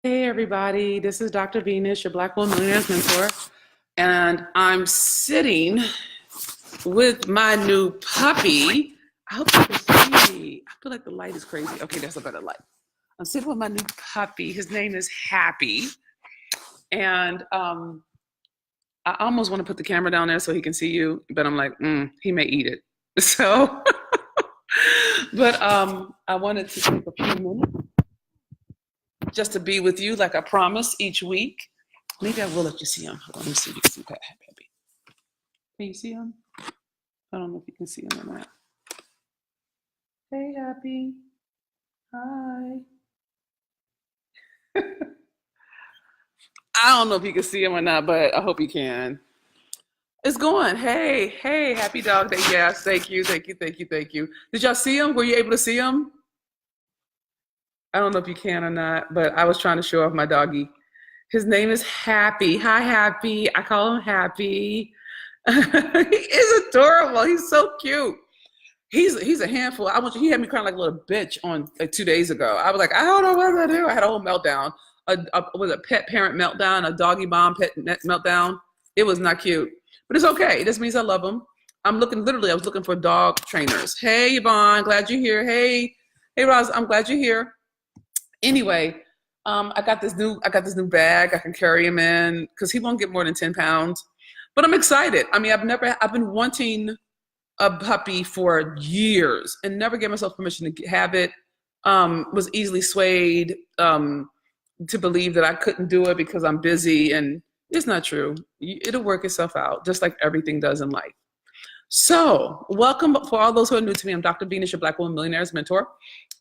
Hey everybody, this is Dr. Venus, your Black Women Millionaires Mentor, and I'm sitting with my new puppy. I hope you can see me. I feel like the light is crazy. Okay, that's a better light. I'm sitting with my new puppy. His name is Happy, and I almost want to put the camera down there so he can see you, but I'm like, he may eat it. So, but I wanted to take a few minutes just to be with you, like I promised each week. Maybe I will let you see him. Hold on, let me see if you can see Happy. Can you see him? I don't know if you can see him or not. Hey, Happy. Hi. I don't know if you can see him or not, but I hope you can. It's going. Hey, Happy Dog Day. Yes, thank you. Did y'all see him? Were you able to see him? I don't know if you can or not, but I was trying to show off my doggy. His name is Happy. Hi, Happy. I call him Happy. He is adorable. He's so cute. He's a handful. He had me crying like a little bitch on like 2 days ago. I was like, I don't know what to do. I had a whole meltdown. Was a pet parent meltdown, a doggy mom pet meltdown. It was not cute, but it's okay. This means I love him. I was looking for dog trainers. Hey, Yvonne, glad you're here. Hey, Roz, I'm glad you're here. Anyway, I got this new bag I can carry him in because he won't get more than 10 pounds. But I'm excited. I mean, I've been wanting a puppy for years and never gave myself permission to have it. Was easily swayed to believe that I couldn't do it because I'm busy, and it's not true. It'll work itself out, just like everything does in life. So, welcome for all those who are new to me. I'm Dr. Venus, your Black Women Millionaires Mentor,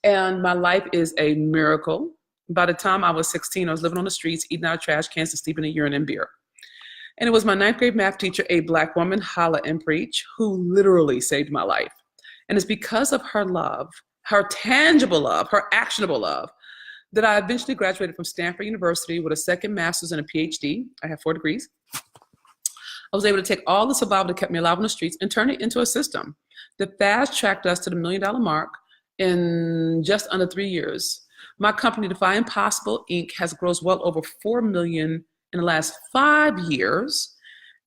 and my life is a miracle. By the time I was 16, I was living on the streets, eating out of trash cans and sleeping in urine and beer. And it was my ninth grade math teacher, a Black woman, holla and preach, who literally saved my life. And it's because of her love, her tangible love, her actionable love, that I eventually graduated from Stanford University with a second master's and a Ph.D. I have 4 degrees. I was able to take all the survival that kept me alive on the streets and turn it into a system that fast-tracked us to the $1 million mark in just under 3 years. My company, Defy Impossible, Inc., has grossed well over $4 million in the last 5 years,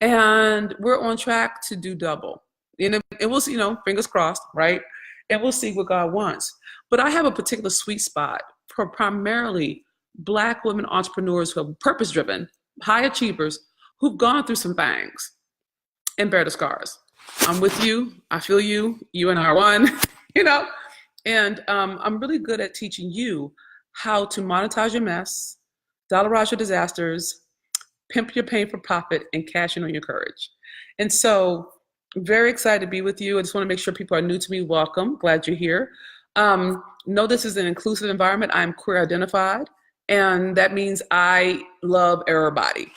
and we're on track to do double. And we'll see, fingers crossed, right? And we'll see what God wants. But I have a particular sweet spot for primarily Black women entrepreneurs who are purpose-driven, high achievers, who've gone through some things and bear the scars. I'm with you. I feel you. You and I are one, And I'm really good at teaching you how to monetize your mess, dollarize your disasters, pimp your pain for profit, and cash in on your courage. And so, very excited to be with you. I just want to make sure people are new to me. Welcome. Glad you're here. Know this is an inclusive environment. I'm queer identified, and that means I love everybody.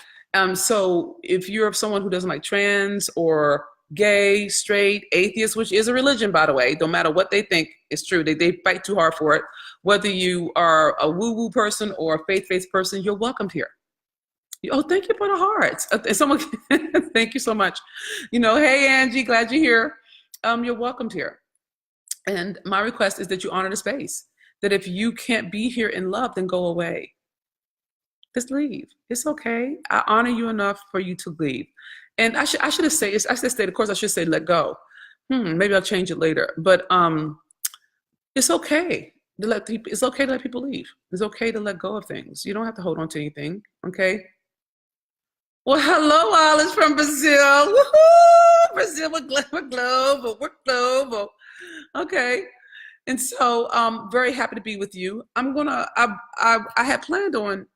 So if you're someone who doesn't like trans or gay, straight, atheist, which is a religion, by the way, don't matter what they think, it's true. They fight too hard for it. Whether you are a woo-woo person or a faith-based person, you're welcomed here. Oh, thank you for the hearts. Someone, thank you so much. Hey, Angie, glad you're here. You're welcomed here. And my request is that you honor the space. That if you can't be here in love, then go away. Just leave. It's okay. I honor you enough for you to leave. And I should have said, of course, I should say let go. Maybe I'll change it later. But it's okay to let people. It's okay to let people leave. It's okay to let go of things. You don't have to hold on to anything. Okay. Well, hello, Alice from Brazil. Woohoo! Brazil, we're global. Okay. And so very happy to be with you. I had planned on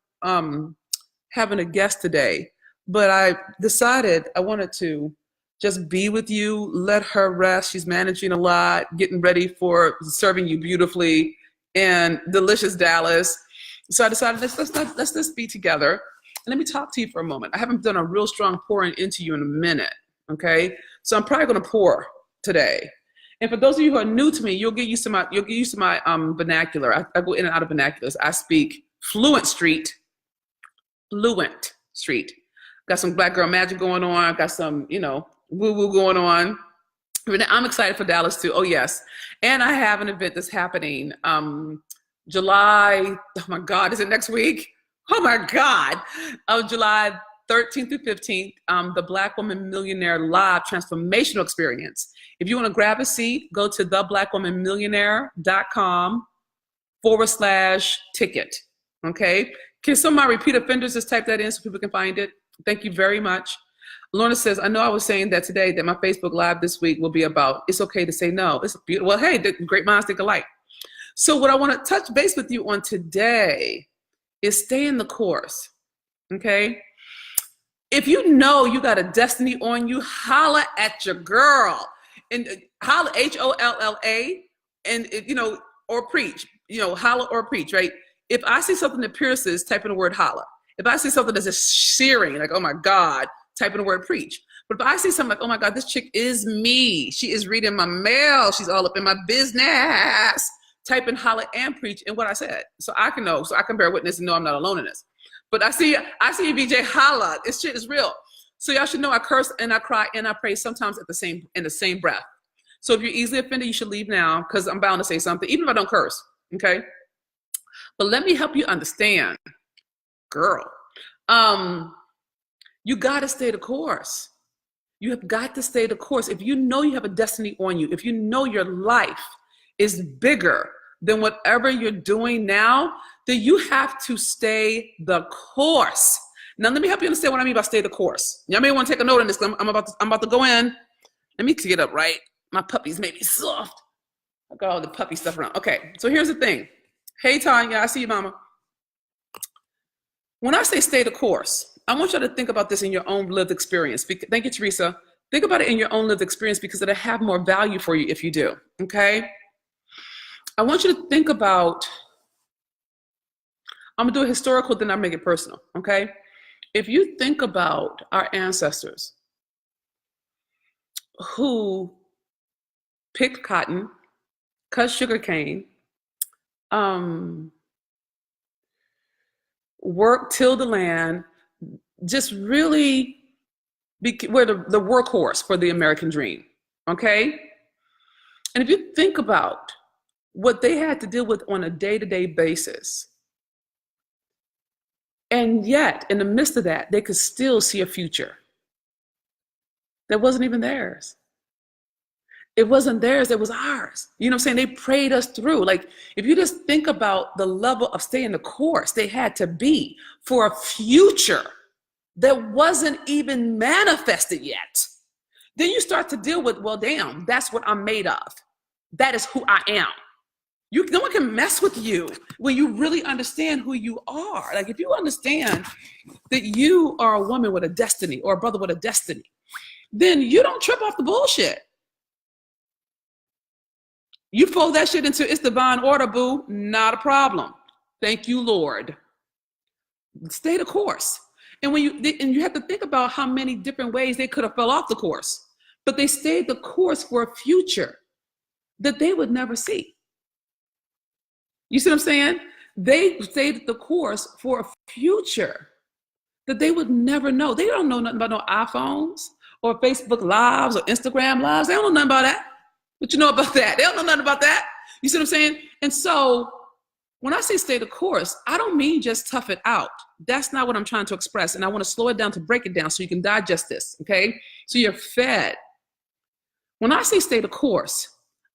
having a guest today, but I decided I wanted to just be with you, let her rest. She's managing a lot, getting ready for serving you beautifully in delicious Dallas. So I decided let's just be together and let me talk to you for a moment. I haven't done a real strong pouring into you in a minute. Okay, so I'm probably going to pour today. And for those of you who are new to me, you'll get used to my vernacular. I go in and out of vernaculars. I speak fluent street. Got some black girl magic going on. Got some, woo-woo going on. I'm excited for Dallas too. Oh yes. And I have an event that's happening July, oh my God, is it next week? Oh my God, of July 13th through 15th, the Black Women Millionaire Live Transformational Experience. If you want to grab a seat, go to theblackwomanmillionaire.com/ticket. Okay. Can some of my repeat offenders just type that in so people can find it? Thank you very much. Lorna says, I know I was saying that today that my Facebook Live this week will be about it's okay to say no. It's beautiful. Well, hey, the great minds think alike. So what I want to touch base with you on today is stay in the course, okay? If you know you got a destiny on you, holla at your girl. And holla, Holla, and or preach, holla or preach, right? If I see something that pierces, type in the word holla. If I see something that's just searing, like, oh my God, type in the word preach. But if I see something like, oh my God, this chick is me. She is reading my mail. She's all up in my business. Type in holla and preach in what I said. So I can know, so I can bear witness and know I'm not alone in this. But I see VJ holla. This shit is real. So y'all should know I curse and I cry and I pray sometimes in the same breath. So if you're easily offended, you should leave now because I'm bound to say something, even if I don't curse, okay? But let me help you understand, girl. You gotta stay the course. You have got to stay the course. If you know you have a destiny on you, if you know your life is bigger than whatever you're doing now, then you have to stay the course. Now, let me help you understand what I mean by stay the course. Y'all may want to take a note on this. I'm about to go in. Let me get up, right? My puppies may be soft. I got all the puppy stuff around. Okay, so here's the thing. Hey, Tanya, I see you, mama. When I say stay the course, I want you to think about this in your own lived experience. Thank you, Teresa. Think about it in your own lived experience because it'll have more value for you if you do, okay? I want you to think about, I'm gonna do a historical, then I'll make it personal, okay? If you think about our ancestors who picked cotton, cut sugarcane, worked, tilled the land, just really were the workhorse for the American dream, okay? And if you think about what they had to deal with on a day-to-day basis, and yet in the midst of that, they could still see a future that wasn't even theirs. It wasn't theirs, it was ours. You know what I'm saying? They prayed us through. Like, if you just think about the level of staying the course they had to be for a future that wasn't even manifested yet, then you start to deal with, well, damn, that's what I'm made of. That is who I am. No one can mess with you when you really understand who you are. Like, if you understand that you are a woman with a destiny or a brother with a destiny, then you don't trip off the bullshit. You fold that shit into it's divine order, boo, not a problem. Thank you, Lord. Stay the course. And you have to think about how many different ways they could have fell off the course, but they stayed the course for a future that they would never see. You see what I'm saying? They stayed the course for a future that they would never know. They don't know nothing about no iPhones or Facebook Lives or Instagram Lives. They don't know nothing about that. What you know about that? They don't know nothing about that. You see what I'm saying? And so when I say stay the course, I don't mean just tough it out. That's not what I'm trying to express. And I want to slow it down to break it down so you can digest this, okay? So you're fed. When I say stay the course,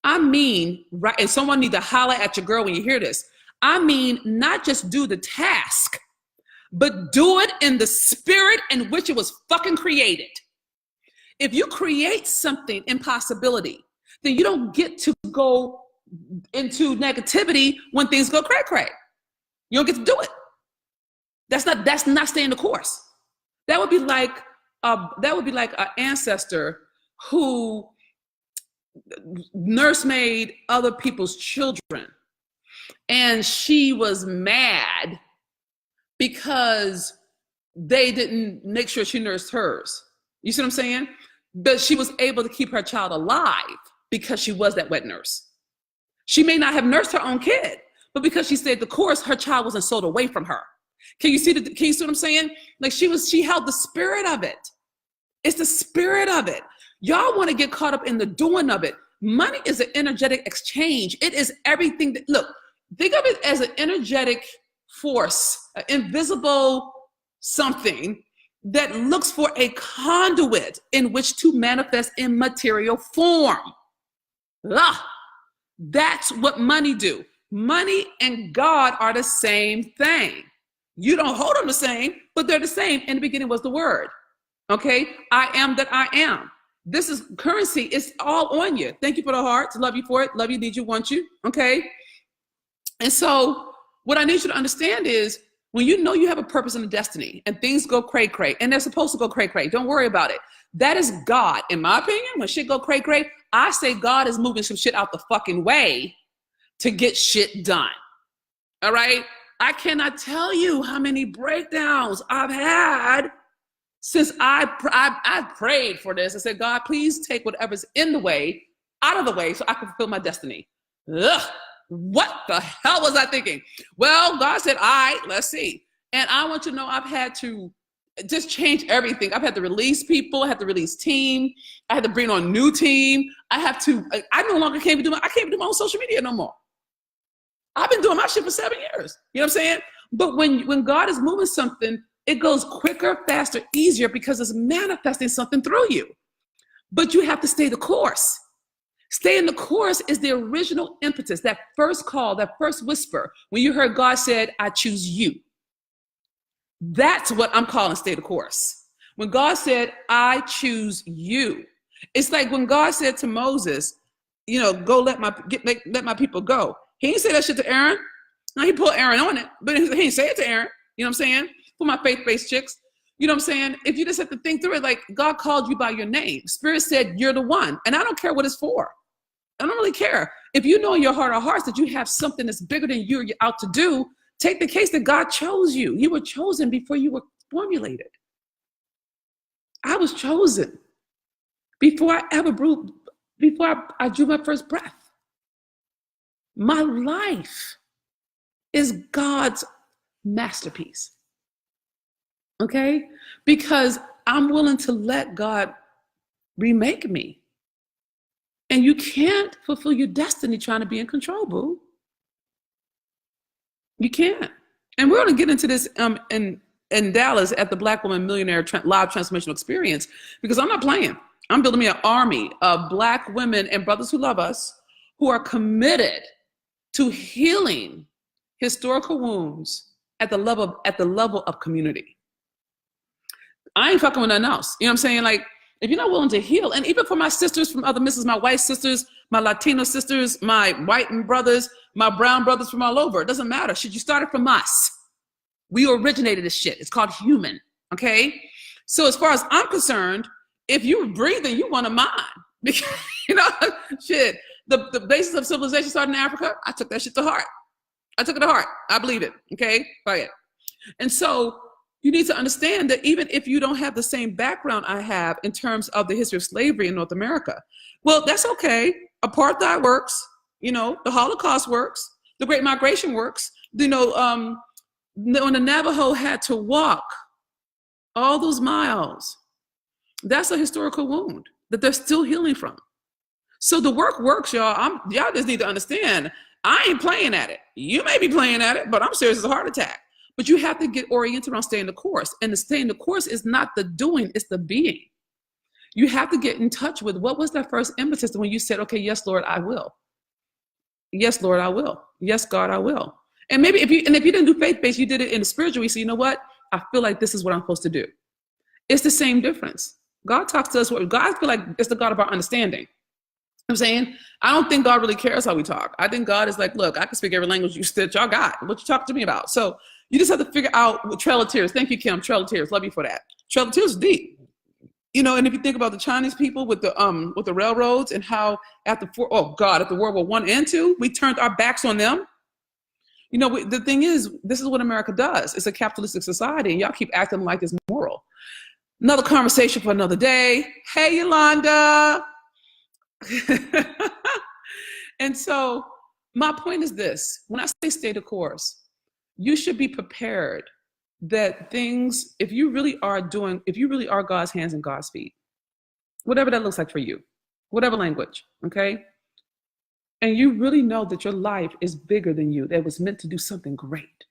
I mean, right, and someone need to holler at your girl when you hear this. I mean, not just do the task, but do it in the spirit in which it was fucking created. If you create something impossibility, then you don't get to go into negativity when things go cray-cray. You don't get to do it. That's not staying the course. That would be like an ancestor who nursemaid other people's children, and she was mad because they didn't make sure she nursed hers. You see what I'm saying? But she was able to keep her child alive because she was that wet nurse. She may not have nursed her own kid, but because she stayed the course, her child wasn't sold away from her. Can you see what I'm saying? Like, she held the spirit of it. It's the spirit of it. Y'all want to get caught up in the doing of it. Money is an energetic exchange. It is everything look, think of it as an energetic force, an invisible something that looks for a conduit in which to manifest in material form. Ah, that's what money do. Money and God are the same thing. You don't hold them the same, but they're the same. In the beginning was the word. Okay, I am that I am. This is currency. It's all on you. Thank you for the hearts. Love you for it. Love you, need you, want you. Okay. And so what I need you to understand is when you know you have a purpose and a destiny and things go cray cray, and they're supposed to go cray cray, don't worry about it. That is God. In my opinion, when shit go cray cray, I say God is moving some shit out the fucking way to get shit done. All right. I cannot tell you how many breakdowns I've had since I prayed for this. I said, God, please take whatever's in the way out of the way so I can fulfill my destiny. Ugh, what the hell was I thinking? Well, God said, let's see. And I want you to know I've had to just change everything. I've had to release people. I had to release team. I had to bring on new team. I no longer can't do my own social media no more. I've been doing my shit for 7 years. You know what I'm saying? But when God is moving something, it goes quicker, faster, easier because it's manifesting something through you. But you have to stay the course. Stay in the course is the original impetus, that first call, that first whisper, when you heard God said, I choose you. That's what I'm calling stay the course. When God said, I choose you. It's like when God said to Moses, go let my people go. He didn't say that shit to Aaron. No, he pulled Aaron on it, but he didn't say it to Aaron. You know what I'm saying? For my faith-based chicks. You know what I'm saying? If you just have to think through it, like God called you by your name. Spirit said, you're the one. And I don't care what it's for. I don't really care. If you know in your heart of hearts that you have something that's bigger than you're out to do, take the case that God chose you. You were chosen before you were formulated. I was chosen before I drew my first breath. My life is God's masterpiece. Okay? Because I'm willing to let God remake me. And you can't fulfill your destiny trying to be in control, boo. You can't. And we're going to get into this in Dallas at the Black Women Millionaire Live Transformational Experience because I'm not playing. I'm building me an army of Black women and brothers who love us who are committed to healing historical wounds at the level of community. I ain't fucking with nothing else. You know what I'm saying? Like, if you're not willing to heal, and even for my sisters from other misses, my white sisters, my Latino sisters, my white brothers, my brown brothers from all over, it doesn't matter. Shit, you started from us. We originated this shit. It's called human, okay? So as far as I'm concerned, if you're breathing, you want to mind. Because, shit, the basis of civilization started in Africa, I took that shit to heart. I took it to heart. I believe it, okay? Right. And so you need to understand that even if you don't have the same background I have in terms of the history of slavery in North America, well, that's okay. Apartheid works, the Holocaust works, the Great Migration works. When the Navajo had to walk all those miles, that's a historical wound that they're still healing from. So the work works, y'all. Y'all just need to understand, I ain't playing at it. You may be playing at it, but I'm serious as a heart attack. But you have to get oriented on staying the course. And the staying the course is not the doing, it's the being. You have to get in touch with what was that first impetus when you said, okay, yes, Lord, I will. Yes, Lord, I will. Yes, God, I will. And maybe if you didn't do faith-based, you did it in the spiritual. You say, you know what? I feel like this is what I'm supposed to do. It's the same difference. God talks to us. God, I feel like it's the God of our understanding. You know what I'm saying? I don't think God really cares how we talk. I think God is like, look, I can speak every language y'all got. What you talking to me about? So you just have to figure out what Trail of Tears. Thank you, Kim. Trail of Tears. Love you for that. Trail of Tears is deep. And if you think about the Chinese people with the railroads and how after World War I and II, we turned our backs on them. The thing is, this is what America does. It's a capitalistic society, and y'all keep acting like it's moral. Another conversation for another day. Hey, Yolanda. And so my point is this. When I say stay the course, you should be prepared that things, if you really are God's hands and God's feet, whatever that looks like for you, whatever language, okay? And you really know that your life is bigger than you, that was meant to do something great.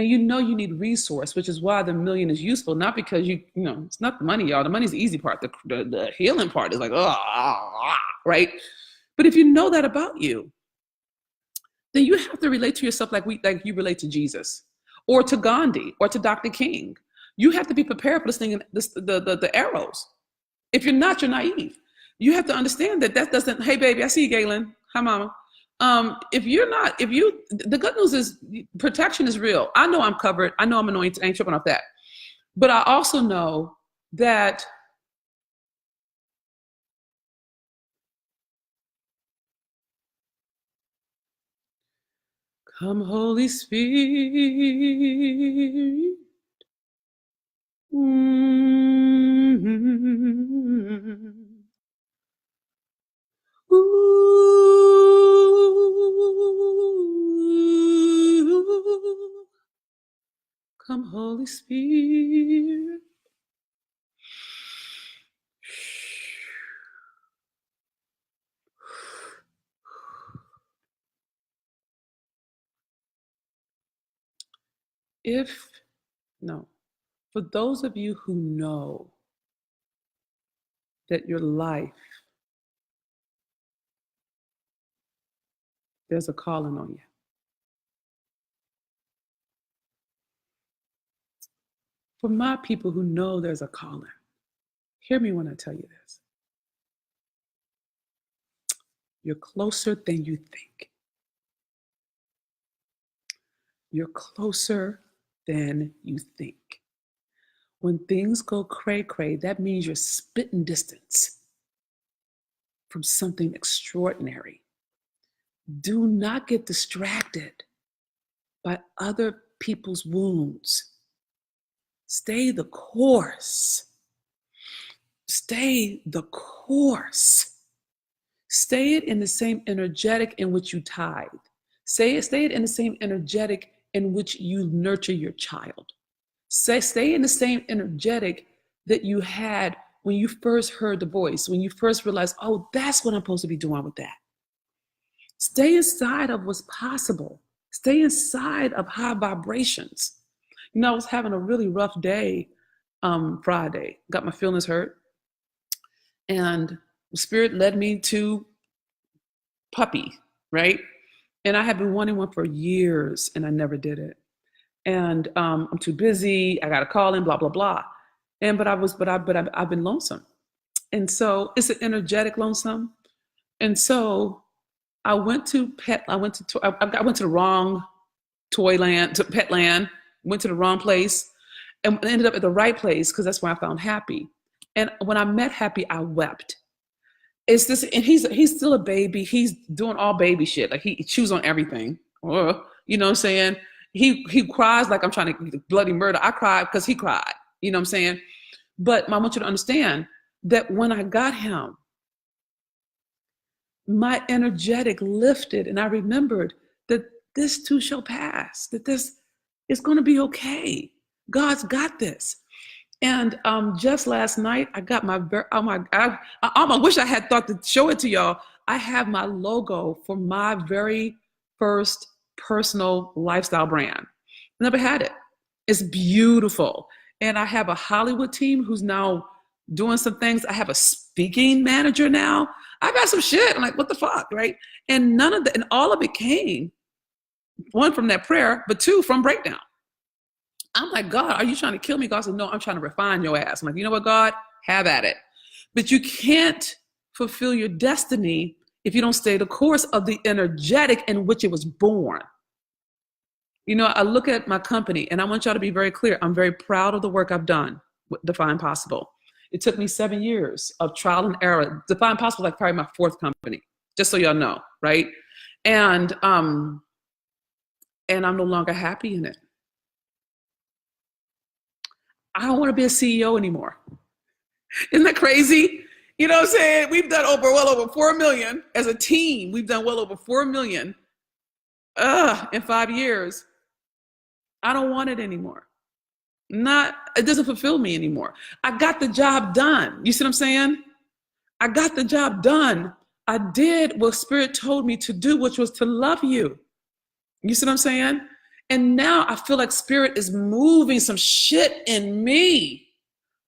And you know you need resource, which is why the million is useful, not because it's not the money, y'all. The money's the easy part. The healing part is like, right? But if you know that about you, then you have to relate to yourself like you relate to Jesus or to Gandhi or to Dr. King. You have to be prepared for the arrows. If you're not, you're naive. You have to understand that doesn't, hey baby, I see you, Galen. Hi mama. The good news is protection is real. I know I'm covered. I know I'm anointed. I ain't tripping off that. But I also know that come Holy Spirit. Ooh, come Holy Spirit. For those of you who know that your life, there's a calling on you. For my people who know there's a calling, hear me when I tell you this. You're closer than you think. You're closer than you think. When things go cray-cray, that means you're spitting distance from something extraordinary. Do not get distracted by other people's wounds. Stay the course. Stay the course. Stay it in the same energetic in which you tithe. Stay it in the same energetic in which you nurture your child. Stay in the same energetic that you had when you first heard the voice, when you first realized, oh, that's what I'm supposed to be doing with that. Stay inside of what's possible. Stay inside of high vibrations. I was having a really rough day Friday. Got my feelings hurt. And the Spirit led me to puppy, right? And I had been wanting one for years and I never did it. And I'm too busy. I got to call in, blah, blah, blah. But I've been lonesome. And so it's an energetic lonesome. And so I went to the wrong pet land, went to the wrong place and ended up at the right place because that's where I found Happy. And when I met Happy, I wept. And he's still a baby. He's doing all baby shit. Like he chews on everything. You know what I'm saying? He cries like I'm trying to bloody murder. I cried because he cried. You know what I'm saying? But I want you to understand that when I got him, my energetic lifted and I remembered that this too shall pass, that this is going to be okay. God's got this. And just last night, I got I wish I had thought to show it to y'all. I have my logo for my very first personal lifestyle brand. Never had it. It's beautiful. And I have a Hollywood team who's now doing some things. I have a speaking manager now. I got some shit. I'm like, what the fuck, right? And all of it came, one, from that prayer, but two, from breakdown. I'm like, God, are you trying to kill me? God said, no, I'm trying to refine your ass. I'm like, you know what, God? Have at it. But you can't fulfill your destiny if you don't stay the course of the energetic in which it was born. I look at my company and I want y'all to be very clear. I'm very proud of the work I've done with Define Possible. It took me 7 years of trial and error. Define Possible is like probably my fourth company, just so y'all know, right? And I'm no longer happy in it. I don't want to be a CEO anymore. Isn't that crazy? You know what I'm saying? We've done well over 4 million as a team. We've done well over 4 million in 5 years. I don't want it anymore. It doesn't fulfill me anymore. I got the job done. You see what I'm saying? I got the job done. I did what Spirit told me to do, which was to love you. You see what I'm saying? And now I feel like spirit is moving some shit in me.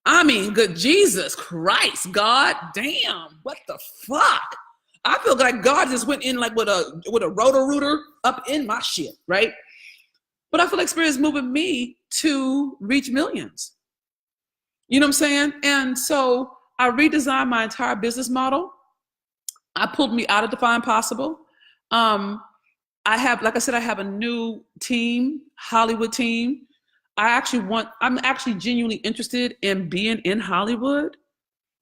I mean, good Jesus Christ, God damn, what the fuck? I feel like God just went in like with a rotor-rooter up in my shit, right? But I feel like spirit is moving me to reach millions. You know what I'm saying? And so I redesigned my entire business model. I pulled me out of Define Possible. I have, like I said, I have a new team, Hollywood team. I'm actually genuinely interested in being in Hollywood.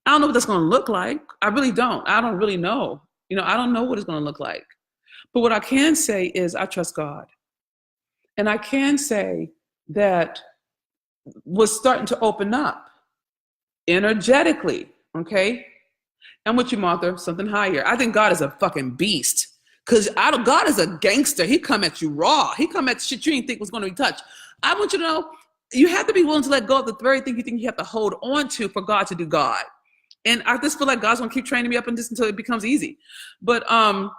I don't know what that's going to look like. I really don't. I don't really know. You know, I don't know what it's going to look like. But what I can say is I trust God. And I can say that was starting to open up energetically, okay? I'm with you, Martha, something higher. I think God is a fucking beast. Because God is a gangster. He come at you raw. He come at shit you didn't think was going to be touched. I want you to know, you have to be willing to let go of the very thing you think you have to hold on to for God to do God. And I just feel like God's gonna keep training me up in this until it becomes easy. But I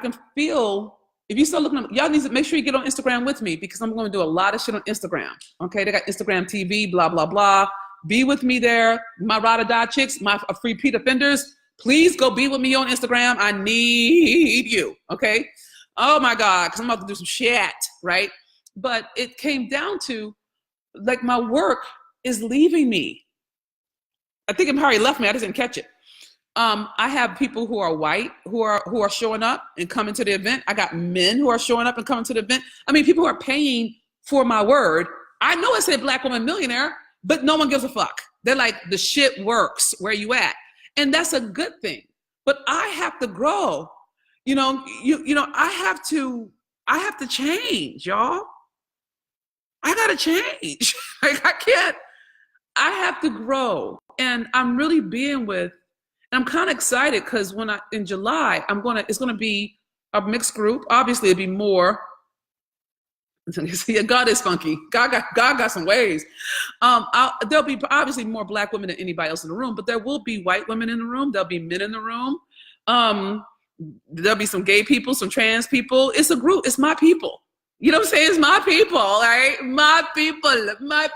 can feel, if you start looking up, y'all need to make sure you get on Instagram with me, because I'm going to do a lot of shit on Instagram. Okay, they got Instagram TV, blah, blah, blah. Be with me there. My ride or die chicks, my repeat offenders, please go be with me on Instagram. I need you, okay? Oh my God, because I'm about to do some shit, right? But it came down to, like, my work is leaving me. I think it already left me, I just didn't catch it. I have people who are white who are showing up and coming to the event. I got men who are showing up and coming to the event. I mean, people who are paying for my word. I know it said Black Woman Millionaire, but no one gives a fuck. They're like, the shit works. Where you at? And that's a good thing. But I have to grow. You know, I have to change, y'all. I gotta change. Like, I have to grow. And I'm really being with, and I'm kind of excited because in July, it's gonna be a mixed group. Obviously it'll be more. Yeah, God is funky. God got some ways. There'll be obviously more Black women than anybody else in the room, but there will be white women in the room. There'll be men in the room. There'll be some gay people, some trans people. It's a group. It's my people. You know what I'm saying? It's my people, right? My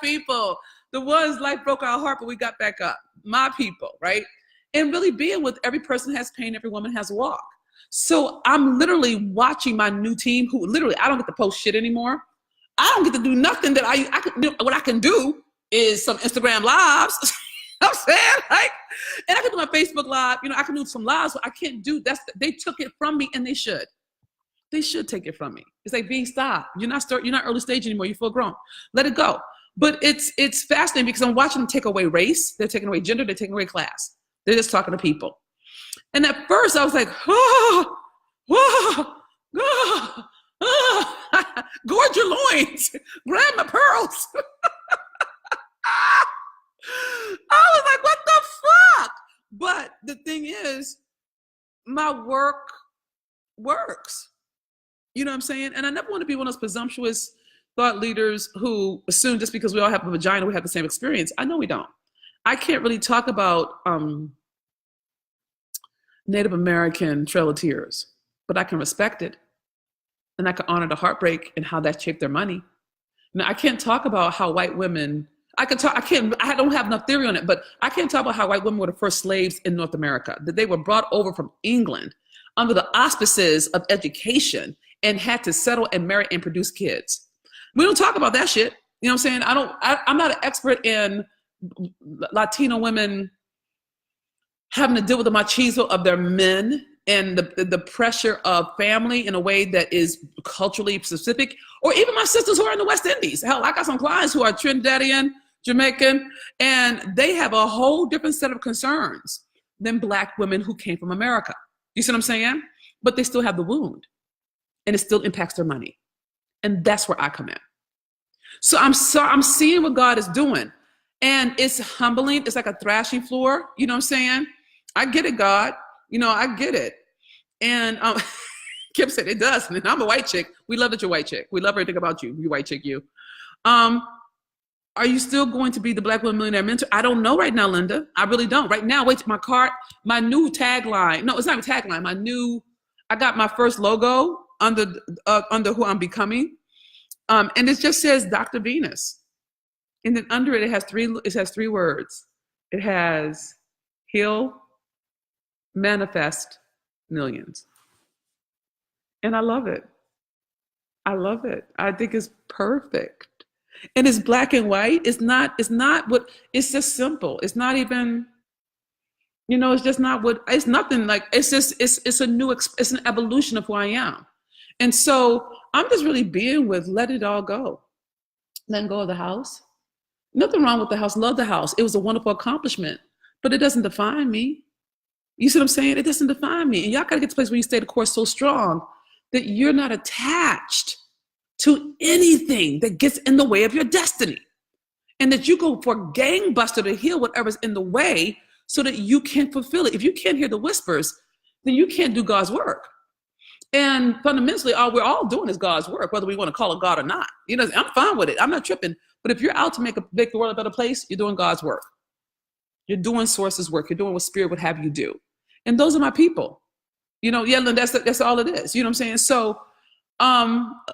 people. The ones life broke our heart, but we got back up. My people, right? And really being with, every person has pain, every woman has a walk. So I'm literally watching my new team, who literally, I don't get to post shit anymore. I don't get to do nothing that I can do. What I can do is some Instagram lives. I'm saying, like, and I can do my Facebook live. You know, I can do some lives, but I can't do that. They took it from me, and they should. They should take it from me. It's like, being stop. You're not early stage anymore. You're full grown. Let it go. But it's fascinating because I'm watching them take away race. They're taking away gender. They're taking away class. They're just talking to people. And at first I was like, gorge your loins, grab my pearls. I was like, what the fuck? But the thing is, my work works. You know what I'm saying? And I never want to be one of those presumptuous thought leaders who assume just because we all have a vagina, we have the same experience. I know we don't. I can't really talk about Native American Trail of Tears, but I can respect it. And I can honor the heartbreak and how that shaped their money. Now, I can't talk about how white women, I don't have enough theory on it, but I can't talk about how white women were the first slaves in North America, that they were brought over from England under the auspices of education and had to settle and marry and produce kids. We don't talk about that shit. You know what I'm saying? I'm not an expert in Latino women having to deal with the machismo of their men and the pressure of family in a way that is culturally specific, or even my sisters who are in the West Indies. Hell, I got some clients who are Trinidadian, Jamaican, and they have a whole different set of concerns than Black women who came from America. You see what I'm saying? But they still have the wound, and it still impacts their money. And that's where I come in. So I'm seeing what God is doing, and it's humbling. It's like a thrashing floor. You know what I'm saying? I get it, God. You know, I get it. And Kip said, it does. And I'm a white chick. We love that you're a white chick. We love everything about you. You white chick, you. Are you still going to be the Black Women Millionaire Mentor? I don't know right now, Linda. I really don't. Right now, wait, my new tagline. No, it's not a tagline. I got my first logo under who I'm becoming. And it just says Dr. Venus. And then under it, it has three words. It has heal, manifest, millions. And I love it. I love it. I think it's perfect. And it's black and white. It's just simple. It's not even, it's just not it's nothing like, it's an evolution of who I am. And so I'm just really being with, let it all go. Letting go of the house. Nothing wrong with the house. Love the house. It was a wonderful accomplishment, but it doesn't define me. You see what I'm saying? It doesn't define me. And y'all got to get to a place where you stay the course so strong that you're not attached to anything that gets in the way of your destiny. And that you go for gangbuster to heal whatever's in the way so that you can fulfill it. If you can't hear the whispers, then you can't do God's work. And fundamentally, all we're all doing is God's work, whether we want to call it God or not. I'm fine with it. I'm not tripping. But if you're out to make the world a better place, you're doing God's work. You're doing Source's work. You're doing what Spirit would have you do. And those are my people. That's all it is. You know what I'm saying? So,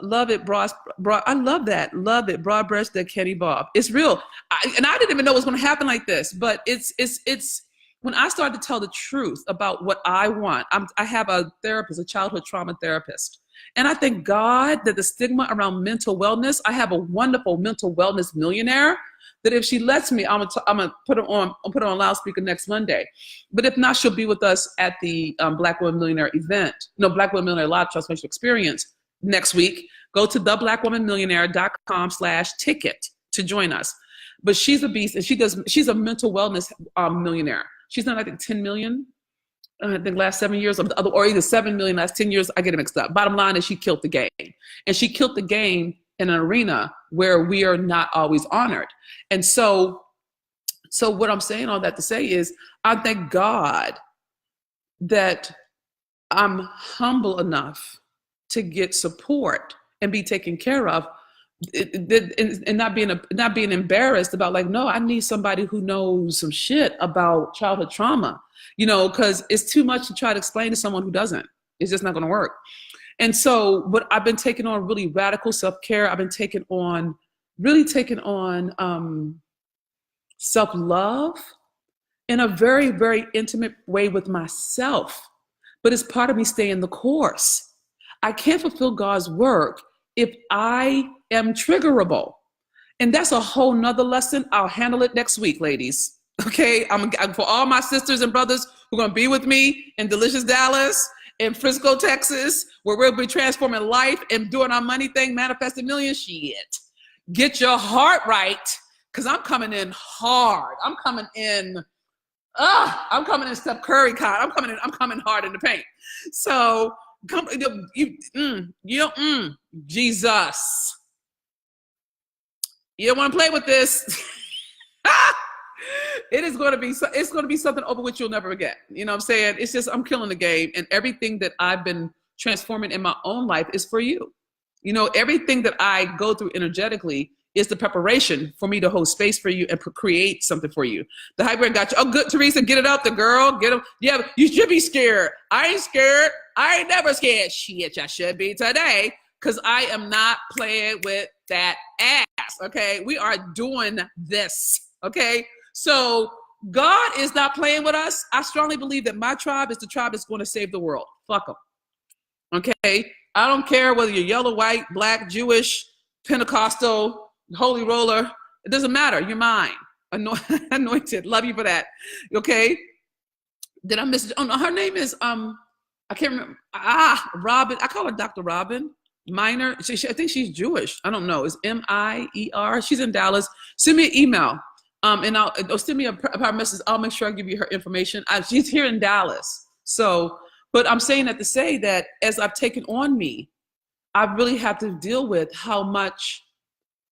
love it, broad. I love that. Love it. Broad brush, that Kenny Bob. It's real. I didn't even know it was going to happen like this, but it's when I started to tell the truth about what I want. I have a therapist, a childhood trauma therapist. And I thank God that the stigma around mental wellness, I have a wonderful mental wellness millionaire that if she lets me, I'm gonna put her on loudspeaker next Monday. But if not, she'll be with us at the Black Women Millionaire event. Black Women Millionaire Live Transformational Experience next week. Go to theblackwomanmillionaire.com/ticket to join us. But she's a beast, and she's a mental wellness millionaire. She's done, I think, 10 million. I think last 7 years, or either 7 million last 10 years, I get it mixed up. Bottom line is she killed the game. And she killed the game in an arena where we are not always honored. And so what I'm saying all that to say is, I thank God that I'm humble enough to get support and be taken care of, and not being embarrassed about, like, no, I need somebody who knows some shit about childhood trauma, because it's too much to try to explain to someone who doesn't. It's just not going to work. And so what I've been taking on really radical self-care. I've been taking on self-love in a very, very intimate way with myself. But it's part of me staying the course. I can't fulfill God's work if I am triggerable. And that's a whole nother lesson. I'll handle it next week, ladies. Okay, I'm for all my sisters and brothers who are going to be with me in delicious Dallas, in Frisco, Texas, where we'll be transforming life and doing our money thing, manifesting millions. Shit. Get your heart right, because I'm coming in hard. I'm coming in Steph Curry kind. I'm coming hard in the paint. So Jesus. You don't want to play with this. It's going to be something over which you'll never forget. You know what I'm saying? It's just, I'm killing the game, and everything that I've been transforming in my own life is for you. Everything that I go through energetically is the preparation for me to hold space for you and create something for you. The hyper got you. Oh, good, Teresa, get it up, the girl, get them. Yeah, you should be scared. I ain't scared. I ain't never scared. Shit, I should be today, because I am not playing with that ass. Okay, we are doing this. Okay, so God is not playing with us. I strongly believe that my tribe is the tribe that's going to save the world. Fuck them. Okay, I don't care whether you're yellow, white, black, Jewish, Pentecostal, holy roller. It doesn't matter. You're mine. Anointed. Love you for that. Okay. Did I miss it? Oh no, her name is I can't remember. Robin. I call her Dr. Robin Miner. I think she's Jewish. I don't know. It's Meier. She's in Dallas. Send me an email. And I'll send me a private message. I'll make sure I give you her information. She's here in Dallas. So, but I'm saying that to say that as I've taken on me, I really have to deal with how much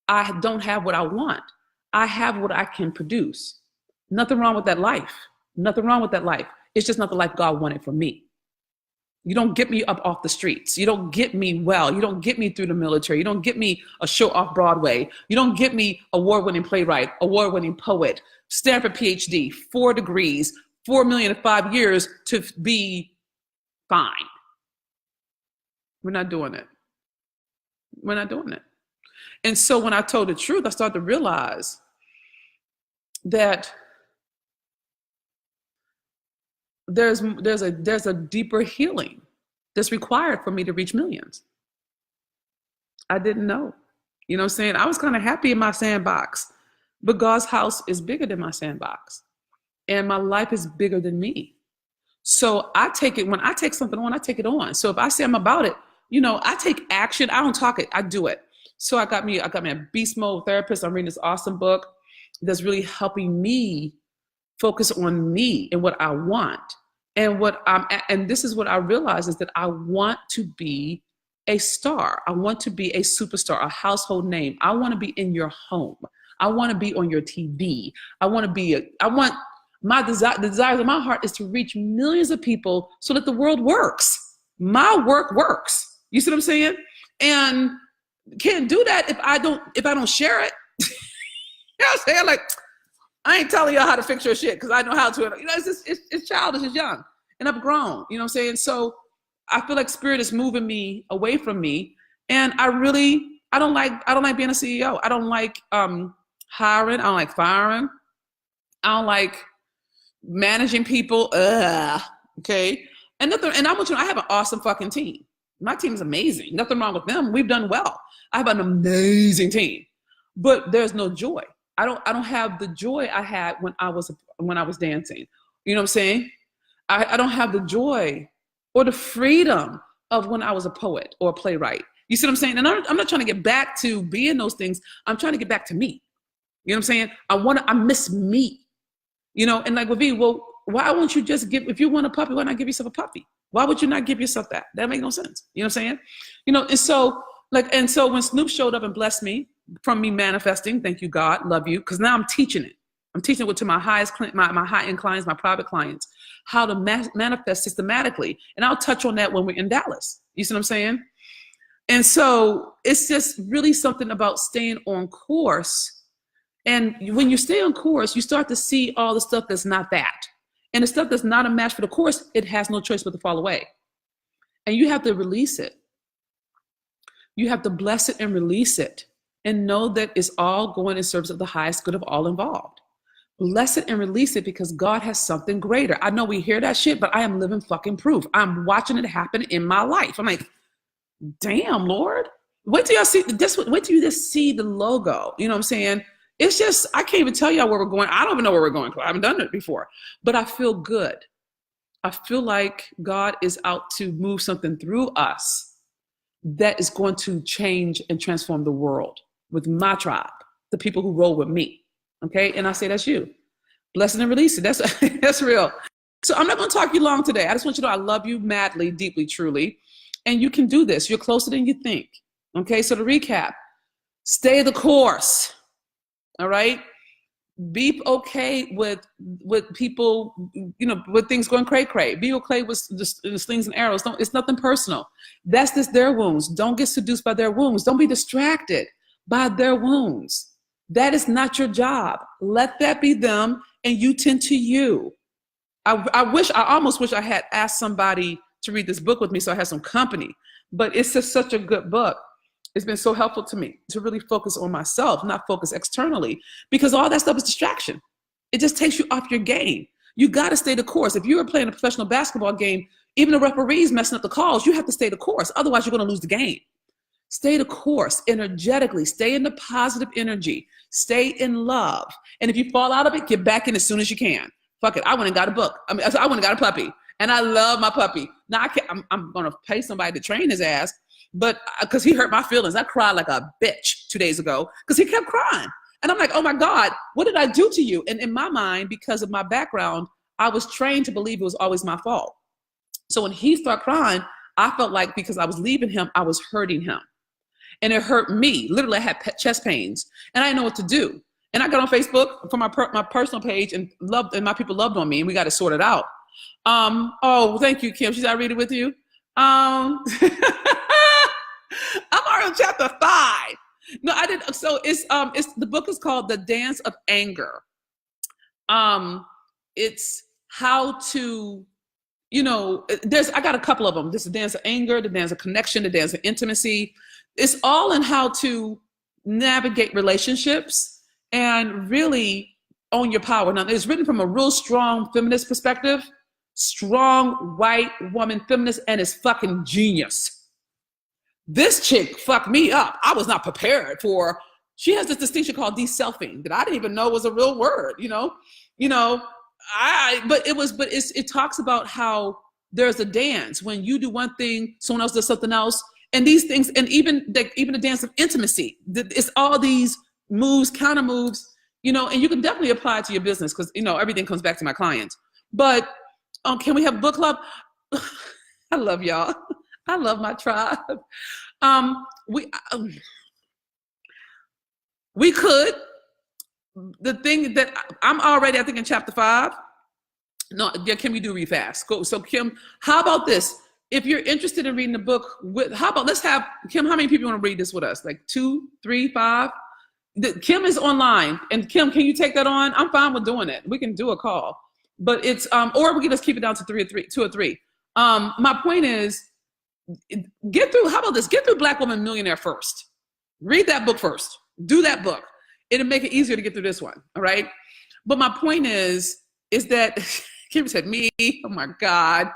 I don't have what I want. I have what I can produce. Nothing wrong with that life. Nothing wrong with that life. It's just not the life God wanted for me. You don't get me up off the streets. You don't get me well. You don't get me through the military. You don't get me a show off Broadway. You don't get me award-winning playwright, award-winning poet, Stanford Ph.D., 4 degrees, 4 million in 5 years to be fine. We're not doing it. We're not doing it. And so when I told the truth, I started to realize that there's a deeper healing that's required for me to reach millions. I didn't know. You know what I'm saying? I was kind of happy in my sandbox, but God's house is bigger than my sandbox. And my life is bigger than me. So I take it, when I take something on, I take it on. So if I say I'm about it, you know, I take action. I don't talk it, I do it. So I got me a beast mode therapist. I'm reading this awesome book that's really helping me focus on me and what I want. And this is what I realize is that I want to be a star. I want to be a superstar, a household name. I want to be in your home. I want to be on your TV. My desires of my heart is to reach millions of people so that the world works. My work works. You see what I'm saying? And can't do that if I don't share it. You know what I'm saying? Like, I ain't telling y'all how to fix your shit because I know how to. You know, it's childish, it's young, and I've grown. You know what I'm saying? So I feel like spirit is moving me away from me, and I don't like being a CEO. I don't like hiring. I don't like firing. I don't like managing people. Okay. And I want you to know, I have an awesome fucking team. My team is amazing. Nothing wrong with them. We've done well. I have an amazing team, but there's no joy. I don't have the joy I had when I was dancing. You know what I'm saying? I don't have the joy or the freedom of when I was a poet or a playwright. You see what I'm saying? And I'm not trying to get back to being those things. I'm trying to get back to me. You know what I'm saying? I miss me. You know, and like with V, well, why won't you just if you want a puppy, why not give yourself a puppy? Why would you not give yourself that? That makes no sense. You know what I'm saying? You know, and so when Snoop showed up and blessed me from me manifesting, thank you, God, love you, because now I'm teaching it. I'm teaching it to my my high-end clients, my private clients, how to manifest systematically. And I'll touch on that when we're in Dallas. You see what I'm saying? And so it's just really something about staying on course. And when you stay on course, you start to see all the stuff that's not that. And the stuff that's not a match for the course, it has no choice but to fall away. And you have to release it. You have to bless it and release it and know that it's all going in service of the highest good of all involved. Bless it and release it because God has something greater. I know we hear that shit, but I am living fucking proof. I'm watching it happen in my life. I'm like, damn, Lord. Wait till you just see the logo. You know what I'm saying? It's just, I can't even tell y'all where we're going. I don't even know where we're going. I haven't done it before, but I feel good. I feel like God is out to move something through us that is going to change and transform the world with my tribe, the people who roll with me. Okay. And I say, that's you. Bless it and release it. That's real. So I'm not going to talk you long today. I just want you to know I love you madly, deeply, truly. And you can do this. You're closer than you think. Okay. So to recap, stay the course. All right. Be okay with people, you know, with things going cray-cray. Be okay with the slings and arrows. It's nothing personal. That's just their wounds. Don't get seduced by their wounds. Don't be distracted by their wounds. That is not your job. Let that be them and you tend to you. I almost wish I had asked somebody to read this book with me so I had some company, but it's just such a good book. It's been so helpful to me to really focus on myself, not focus externally, because all that stuff is distraction. It just takes you off your game. You got to stay the course. If you were playing a professional basketball game, even the referee's messing up the calls, you have to stay the course. Otherwise, you're going to lose the game. Stay the course energetically. Stay in the positive energy. Stay in love. And if you fall out of it, get back in as soon as you can. Fuck it. I went and got a book. I went and got a puppy. And I love my puppy. Now, I'm going to pay somebody to train his ass. But because he hurt my feelings, I cried like a bitch 2 days ago because he kept crying. And I'm like, oh my God, what did I do to you? And in my mind, because of my background, I was trained to believe it was always my fault. So when he started crying, I felt like because I was leaving him, I was hurting him. And it hurt me. Literally, I had chest pains and I didn't know what to do. And I got on Facebook for my personal page and my people loved on me and we got it sorted out. Oh, thank you, Kim. Should I read it with you? I'm already on chapter 5. No, I didn't. So it's the book is called The Dance of Anger. It's how to, I got a couple of them. There's the dance of anger, the dance of connection, the dance of intimacy. It's all in how to navigate relationships and really own your power. Now, it's written from a real strong feminist perspective, strong white woman feminist, and it's fucking genius. This chick fucked me up. I was not prepared for. She has this distinction called de-selfing that I didn't even know was a real word. It talks about how there's a dance when you do one thing, someone else does something else, and these things, and even the dance of intimacy. It's all these moves, counter moves, and you can definitely apply it to your business because everything comes back to my clients. But can we have book club? I love y'all. I love my tribe. We could. The thing that I'm already, I think, in chapter 5. No, yeah, Kim, you do read fast. Go. So Kim, how about this? If you're interested in reading the book, let's have, Kim, how many people want to read this with us? Like 2, 3, 5? Kim is online. And Kim, can you take that on? I'm fine with doing it. We can do a call. But it's, or we can just keep it down to 2 or 3. My point is, get through Black Women Millionaire first. Read that book first. Do that book. It'll make it easier to get through this one, all right? But my point is that, Kim said, me, oh my God,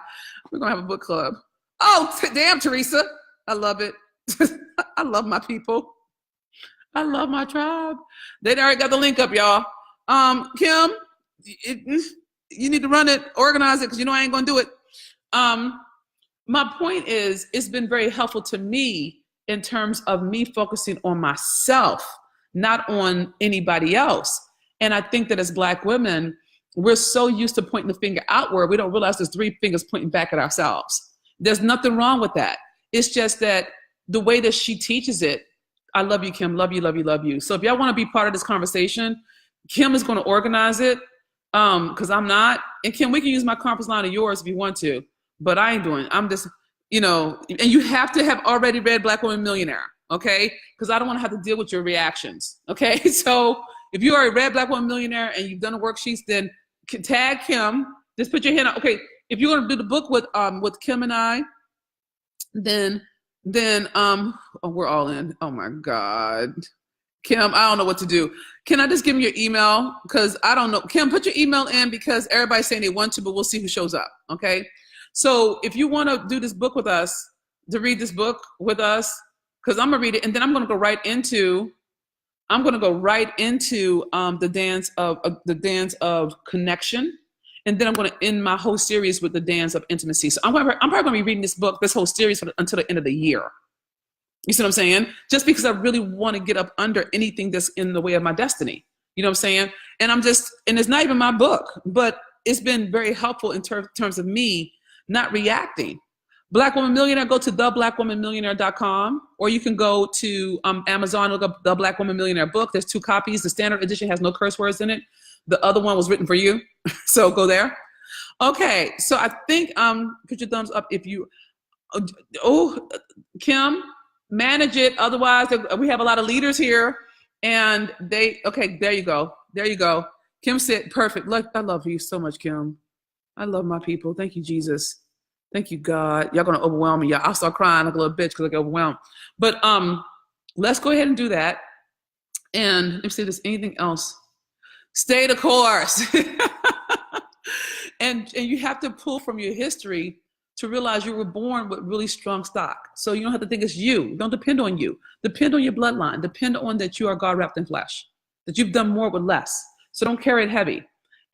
we're gonna have a book club. Oh, damn, Teresa, I love it. I love my people. I love my tribe. They already got the link up, y'all. Kim, you need to run it, organize it, because I ain't gonna do it. My point is, it's been very helpful to me in terms of me focusing on myself, not on anybody else. And I think that as Black women, we're so used to pointing the finger outward, we don't realize there's 3 fingers pointing back at ourselves. There's nothing wrong with that. It's just that the way that she teaches it, I love you, Kim, love you, love you, love you. So if y'all want to be part of this conversation, Kim is going to organize it, because I'm not. And Kim, we can use my conference line of yours if you want to, but I ain't doing it. I'm just, and you have to have already read Black Women Millionaire, okay? Because I don't want to have to deal with your reactions, okay? So if you already read Black Women Millionaire and you've done the worksheets, then tag Kim. Just put your hand up. Okay, if you're going to do the book with Kim and I, then we're all in. Oh my God. Kim, I don't know what to do. Can I just give me your email? Because I don't know. Kim, put your email in because everybody's saying they want to, but we'll see who shows up, okay? So if you want to do this book with us, to read this book with us, because I'm going to read it, and then I'm going to go right into the dance of connection, and then I'm going to end my whole series with the dance of intimacy. So I'm probably going to be reading this whole series until the end of the year. You see what I'm saying? Just because I really want to get up under anything that's in the way of my destiny. You know what I'm saying? And it's not even my book, but it's been very helpful in terms of me not reacting. Black Woman Millionaire, go to theblackwomanmillionaire.com, or you can go to Amazon, look up The Black Woman Millionaire book. There's 2 copies. The standard edition has no curse words in it. The other one was written for you. So go there. Okay, so I think, put your thumbs up if you, Kim, manage it. Otherwise, we have a lot of leaders here, and okay, there you go. There you go. Kim said, perfect. Look, I love you so much, Kim. I love my people. Thank you, Jesus. Thank you, God. Y'all gonna overwhelm me. I'll start crying like a little bitch because I get overwhelmed. But let's go ahead and do that. And let me see if there's anything else. Stay the course. and you have to pull from your history to realize you were born with really strong stock. So you don't have to think it's you. Don't depend on you. Depend on your bloodline. Depend on that you are God wrapped in flesh, that you've done more with less. So don't carry it heavy.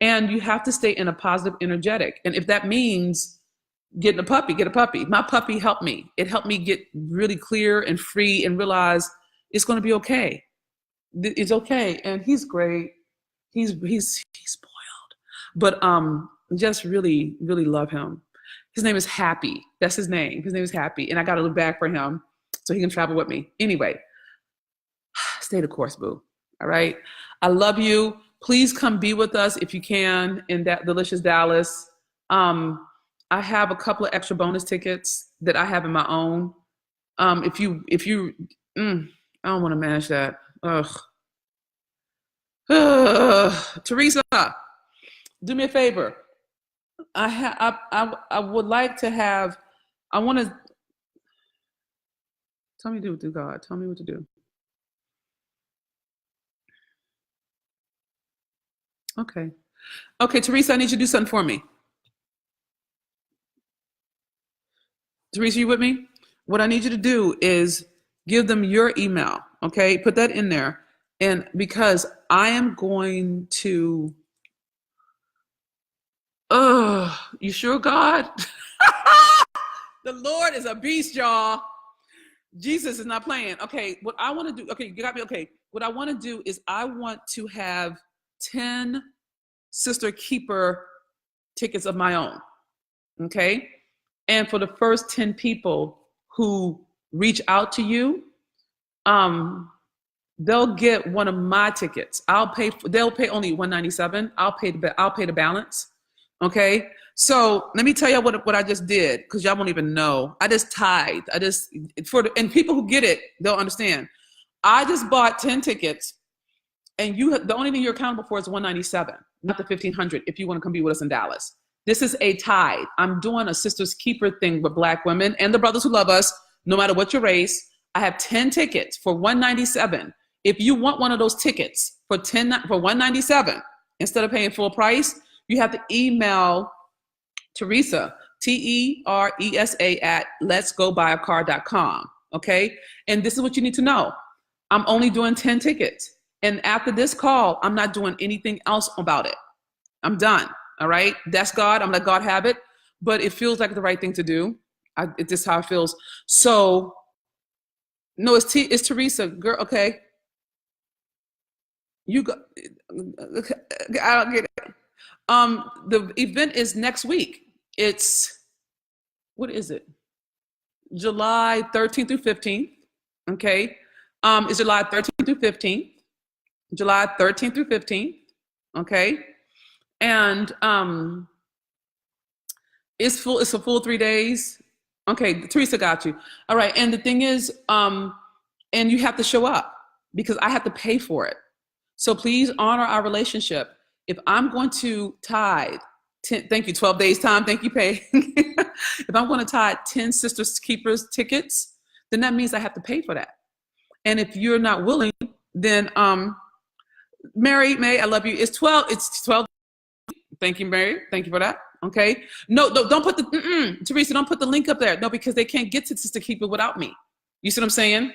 And you have to stay in a positive, energetic. And if that means getting a puppy, get a puppy. My puppy helped me. It helped me get really clear and free and realize it's going to be okay. It's okay. And he's great. He's spoiled. But just really, really love him. His name is Happy. That's his name. His name is Happy. And I got to look back for him so he can travel with me. Anyway, stay the course, boo. All right. I love you. Please come be with us if you can in that delicious Dallas. I have a couple of extra bonus tickets that I have in my own. If you, I don't want to manage that. Teresa, do me a favor. I would like to have, I want to, tell me to do, God. Tell me what to do. Okay. Okay, Teresa, I need you to do something for me. Teresa, you with me? What I need you to do is give them your email. Okay, put that in there. And because I am going to, you sure, God? The Lord is a beast, y'all. Jesus is not playing. Okay, what I want to do, okay, you got me. Okay, what I want to do is I want to have 10 Sister Keeper tickets of my own. Okay. And for the first 10 people who reach out to you, um, they'll get one of my tickets. They'll pay only $197. I'll pay the balance. Okay. So let me tell you what I just did, because y'all won't even know. I just tithed. And people who get it, they'll understand. I just bought 10 tickets, and the only thing you're accountable for is $197, not the $1,500 if you want to come be with us in Dallas. This is a tithe. I'm doing a Sisters Keeper thing with Black women and the brothers who love us, no matter what your race. I have 10 tickets for $197. If you want one of those tickets for $197, instead of paying full price, you have to email Teresa, Teresa at letsgobuyacar.com. Okay. And this is what you need to know. I'm only doing 10 tickets. And after this call, I'm not doing anything else about it. I'm done. All right. That's God. I'm let God have it. But it feels like the right thing to do. It's just how it feels. So, no, it's Teresa. Girl, okay. You go. I don't get it. The event is next week. It's, what is it? July 13th through 15th. Okay. It's July 13th through 15th. July 13th through 15th. Okay. And it's a full 3 days. Okay, Teresa got you. All right. And the thing is, and you have to show up because I have to pay for it. So please honor our relationship. If I'm going to tithe, thank you, 12 days time, thank you, pay. If I'm going to tithe 10 Sisters Keepers tickets, then that means I have to pay for that. And if you're not willing, then Mary, May, I love you. It's 12. Thank you, Mary. Thank you for that. Okay. No, don't put Teresa, don't put the link up there. No, because they can't get to Sister Keeper without me. You see what I'm saying?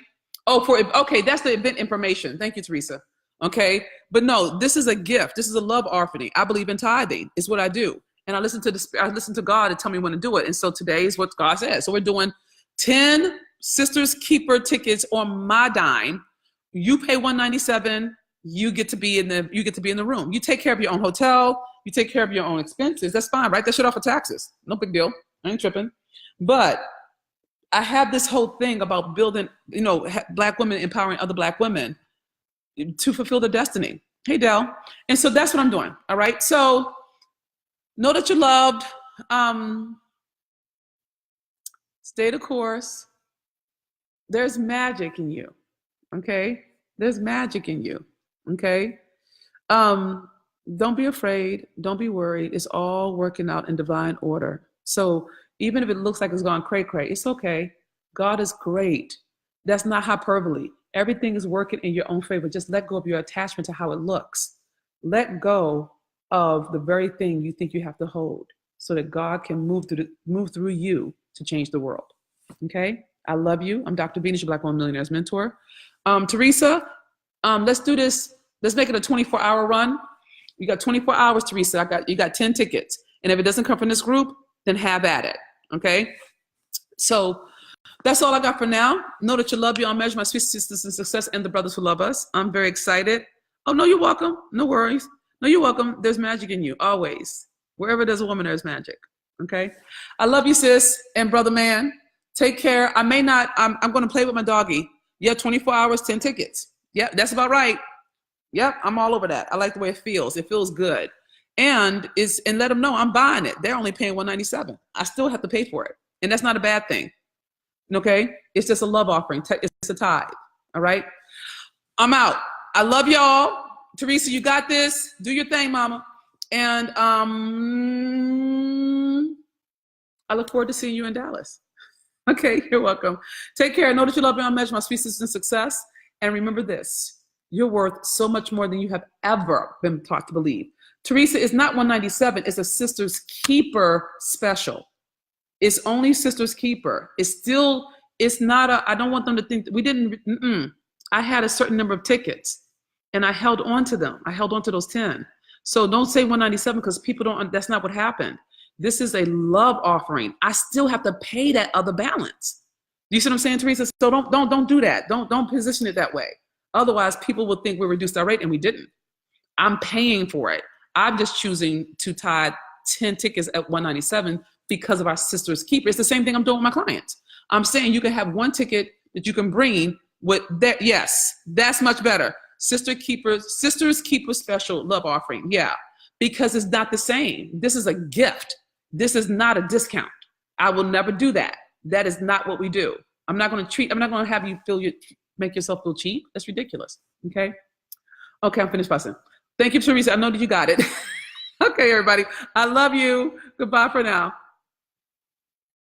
Okay, that's the event information. Thank you, Teresa. Okay. But no, this is a gift. This is a love offering. I believe in tithing. It's what I do. And I listen to God to tell me when to do it. And so today is what God says. So we're doing 10 Sisters Keeper tickets on my dime. You pay $197. You get to be in the room. You take care of your own hotel. You take care of your own expenses. That's fine. Write that shit off for taxes. No big deal. I ain't tripping. But I have this whole thing about building, Black women empowering other Black women to fulfill their destiny. Hey, Del. And so that's what I'm doing. All right. So know that you're loved. Stay the course. There's magic in you. Okay. There's magic in you. Okay. Don't be afraid. Don't be worried. It's all working out in divine order. So even if it looks like it's gone cray-cray, it's okay. God is great. That's not hyperbole. Everything is working in your own favor. Just let go of your attachment to how it looks. Let go of the very thing you think you have to hold so that God can move through you to change the world. Okay? I love you. I'm Dr. Venus, your Black Women Millionaires Mentor. Teresa, let's do this. Let's make it a 24-hour run. You got 24 hours, Teresa. You got 10 tickets. And if it doesn't come from this group, then have at it. Okay? So that's all I got for now. Know that you love you. I'll measure my sweet sisters in success and the brothers who love us. I'm very excited. Oh, no, you're welcome. No worries. No, you're welcome. There's magic in you, always. Wherever there's a woman, there's magic. Okay? I love you, sis and brother man. Take care. I'm going to play with my doggy. Yeah, 24 hours, 10 tickets. Yep, that's about right. Yep, I'm all over that. I like the way it feels. It feels good. And let them know I'm buying it. They're only paying $197. I still have to pay for it. And that's not a bad thing. Okay? It's just a love offering. It's a tithe. All right? I'm out. I love y'all. Teresa, you got this. Do your thing, mama. And I look forward to seeing you in Dallas. Okay, you're welcome. Take care. Know that you love beyond measure, my sweet sisters in success. And remember this, you're worth so much more than you have ever been taught to believe. Teresa is not 197, it's a Sister's Keeper special. It's only Sister's Keeper. It's not I don't want them to think that we didn't, I had a certain number of tickets and I held on to them. I held on to those 10. So don't say 197 because people don't, that's not what happened. This is a love offering. I still have to pay that other balance. Do you see what I'm saying, Teresa? So don't do that. Don't position it that way. Otherwise, people will think we reduced our rate and we didn't. I'm paying for it. I'm just choosing to tie 10 tickets at 197 because of our Sister's Keeper. It's the same thing I'm doing with my clients. I'm saying you can have one ticket that you can bring with that. Yes, that's much better. Sister's Keeper special love offering. Yeah, because it's not the same. This is a gift. This is not a discount. I will never do that. That is not what we do. I'm not going to have you make yourself feel cheap. That's ridiculous. Okay, I'm finished fussing. Thank you, Teresa. I know that you got it. Okay, everybody. I love you. Goodbye for now.